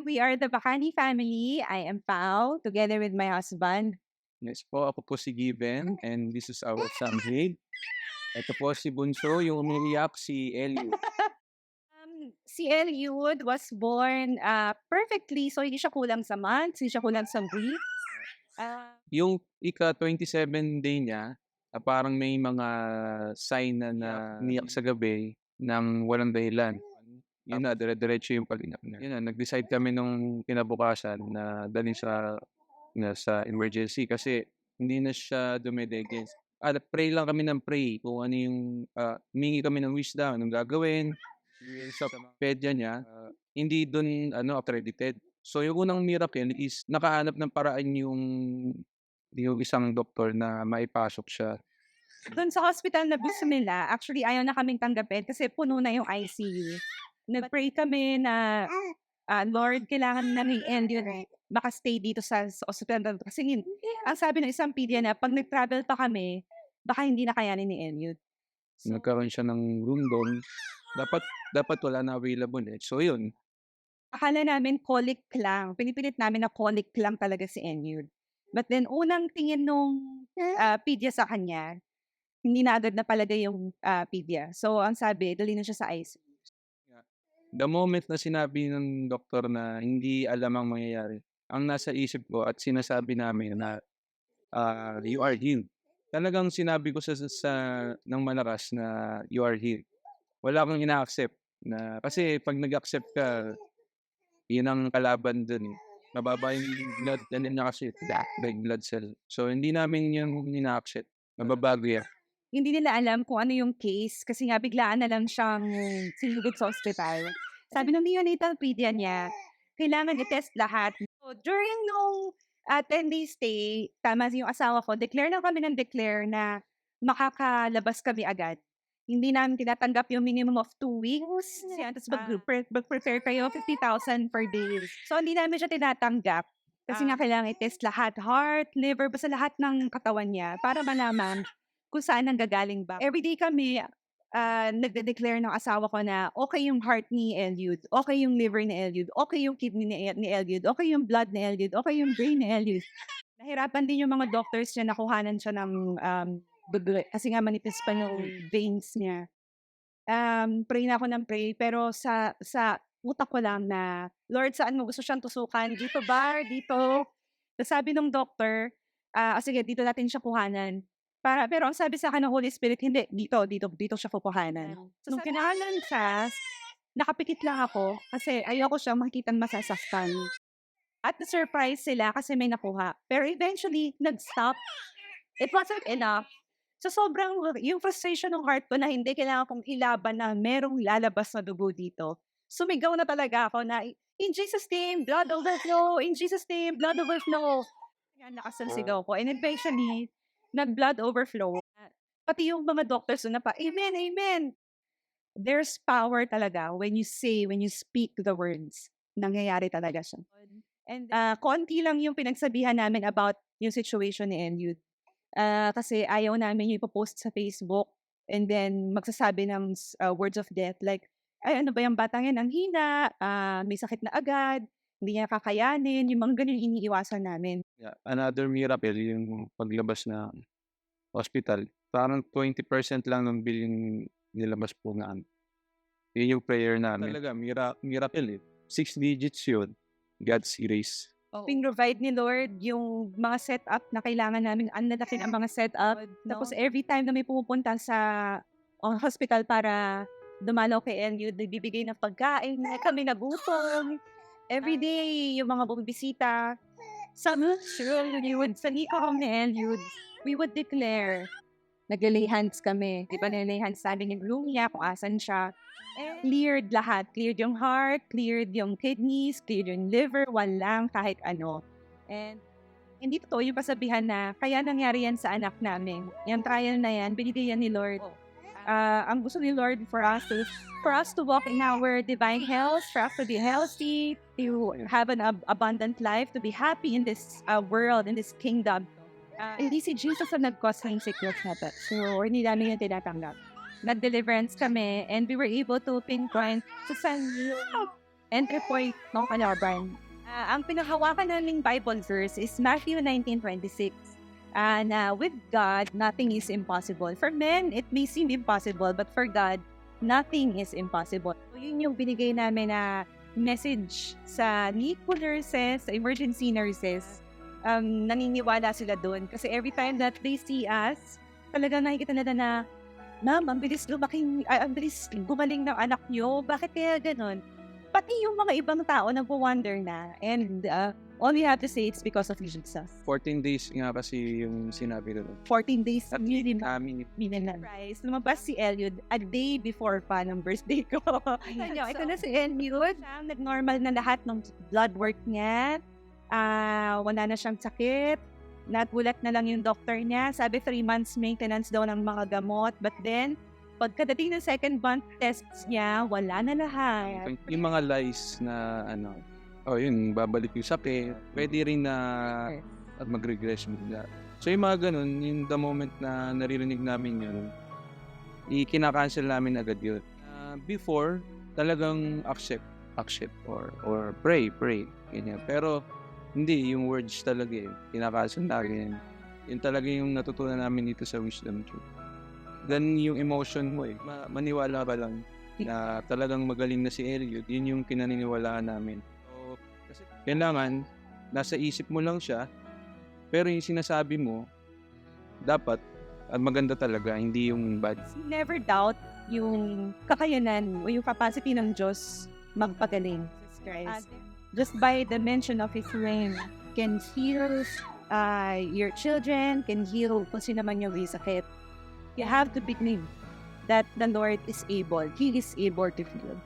We are the Bacani family. I am Pao, together with my husband. Yes po, ako po si Given and this is our son Hade. Ito po si Bunso, yung umiiyak si Ellie. Si Eliud was born perfectly, so hindi siya kulang sa months, hindi siya kulang sa week. Ah, Yung ika-27 day niya, parang may mga sign na umiyak sa gabi ng walang dahilan. Yun na, dire-diretso yung pag-iyak niya. Yun na, nag-decide kami nung kinabukasan na dalhin sa emergency kasi hindi na siya dumedege. Pray lang kami ng pray kung ano yung, humingi kami ng wisdom, anong gagawin. Sa pedya niya, hindi dun accredited. So yung unang miracle is nakahanap ng paraan yung isang doktor na maipasok siya. Doon sa hospital na gusto nila, actually ayaw na kaming tanggapin kasi puno na yung ICU. Nag-pray kami na, Lord, kailangan namin Eliud maka-stay dito sa hospital na 'to. Kasi ang sabi ng isang pedya na 'pag nag-travel pa kami, baka hindi na kayanin ni Eliud. So, Nagkaroon siya ng room dun. Dapat dapat wala na available, eh. So yun, akala namin colic lang, pinipilit namin na colic lang talaga si Eliud. But then unang tingin nung, pedya sa kanya, hindi na agad napalagay yung, pedya. So ang sabi dalhin na siya sa ICU. the moment na sinabi ng doktor na hindi alam ang mangyayari, ang nasa isip ko at sinasabi namin na, "You are healed." Talagang sinabi ko sa ng malakas na, "You are healed." Wala akong ina-accept na kasi 'pag nag-accept ka, yun ang kalaban dun, eh. Mababa yung blood ano niya kasi, red blood cell. So hindi namin yun ina-accept, mababago yan. Hindi nila alam kung ano yung case kasi nga biglaan na lang siyang sinugod sa ospital. Sabi ng neonatal pedia niya, kailangan i-test lahat. So, during nung 10 days stay, tama yung asawa ko, declare lang kami ng declare na makakalabas kami agad. Hindi namin tinatanggap yung minimum of 2 weeks. Yan, tapos mag-prepare kayo 50,000 per day. So, hindi namin siya tinatanggap. Kasi nga kailangan i-test lahat, heart, liver, basta lahat ng katawan niya para malaman kung saan nanggagaling ba. Everyday kami, nagde-declare ng asawa ko na okay yung heart ni Eliud, okay yung liver ni Eliud, okay yung kidney ni Eliud, okay yung blood ni Eliud, okay yung brain ni Eliud. Nahirapan din yung mga doctors niya na kuhanan siya ng, dugo kasi nga manipis pa yung veins niya. Pray na ako ng pray pero sa utak ko lang na, "Lord, saan mo gusto siyang tusukan? Dito ba, dito?" Tapos sabi nung doctor, sige dito natin siya kuhanan. Pero ang sabi sa'kin ng Holy Spirit, "Hindi, dito siya kukuhanan." Nung kinahanan siya, nakapikit lang ako kasi ayoko siyang makitang masasaktan. At na-surprise sila kasi may nakuha. Pero eventually, nag-stop. It wasn't enough. So sobrang yung frustration ng heart ko na hindi kailangan kong ilaban na merong lalabas na dugo dito. Sumigaw na talaga ako na, "In Jesus' name, blood overflow! In Jesus' name, blood overflow!" Kaya lakas ng sigaw ko and eventually, nag-blood overflow. Pati yung mga doctors dun na pa, "Amen, amen." There's power talaga when you speak the words. Nangyayari talaga siya. And konti lang yung pinagsabihan namin about yung situation ni Eliud. Kasi ayaw namin yung ipo-post sa Facebook and then magsasabi ng words of death like, "Ay ano ba yang batang yan ang hina, may sakit na agad, hindi niya kakayanin." Yung mga gano'n yung iniiwasan namin. Yeah, another miracle yung paglabas ng hospital. Parang 20% lang ng bill yung nilabas po na ano, yun yung prayer namin. Talaga miracle, eh. 6 digits yun, God's grace. Provide ni Lord yung mga setup na kailangan namin, ang lalaki ng mga setup. Tapos every time na may pumupunta sa hospital para dumalaw kay Eliud, nagbibigay ng pagkain, kami nagutom. Everyday, yung mga bumibisita, sa likod ni Eliud, we would declare, nagle-lay hands kami. 'Di ba nilay hands namin yung room niya kung asan siya. Cleared lahat. Cleared yung heart, cleared yung kidneys, cleared yung liver, walang kahit ano. And hindi totoo yung kasabihan na kaya nangyari yan sa anak namin. Yung trial na yan, binigay yan ni Lord. Ang gusto ni Lord for us to walk in our divine health, for us to be healthy, to have an abundant life, to be happy in this world, in this kingdom. Hindi si Jesus ang nag-cause ng sickness na to. So, hindi namin yung tinatanggap. Nag-deliverance kami and we were able to pinpoint sa San entry point ng kalaban. Ang pinaghawakan naming Bible verse is Matthew 19:26. And with God, nothing is impossible. For men, it may seem impossible, but for God, nothing is impossible. So, yun yung binigay namin na message sa NICU nurses, sa emergency nurses. Naniniwala sila doon. Kasi every time that they see us, talagang nakikita nila na, Ma'am, ang bilis ang bilis gumaling ng anak niyo. Bakit kaya ganon? Pati yung mga ibang tao nagwo-wonder na. And all we have to say, it's because of Jesus. 14 days nga kasi yung sinabi doon. 14 days, At yun amin, surprise. Lumabas si Eliud a day before pa ng birthday ko. Ito na si Eliud. Nag-normal na lahat ng blood work niya. Wala na siyang sakit. Nagulat na lang yung doctor niya. Sabi 3 months maintenance daw ng mga gamot. But then, pagkadating ng second month tests niya, wala na lahat. yung mga lies na yun, babalik yung sakit. Pwede rin na at mag-regress bigla. So yung mga ganun, yung the moment na naririnig namin yun, i-kinakancel namin agad yun. Before, talagang accept or pray, ganyan. Pero hindi, yung words talaga kinakancel namin. Yun talaga yung natutunan namin dito sa Wisdom Truth. Then yung emotion mo maniwala ka lang na talagang magaling na si Eliud, yun yung kinaniniwalaan namin. So, kasi kailangan, nasa isip mo lang siya, pero yung sinasabi mo, dapat, maganda talaga, hindi yung bad. Never doubt yung kakayanan o yung capacity ng Diyos magpagaling. Jesus Christ. Just by the mention of His name, can heal your children, can heal kung sino man yung may sakit. You have to believe that the Lord is able. He is able to heal.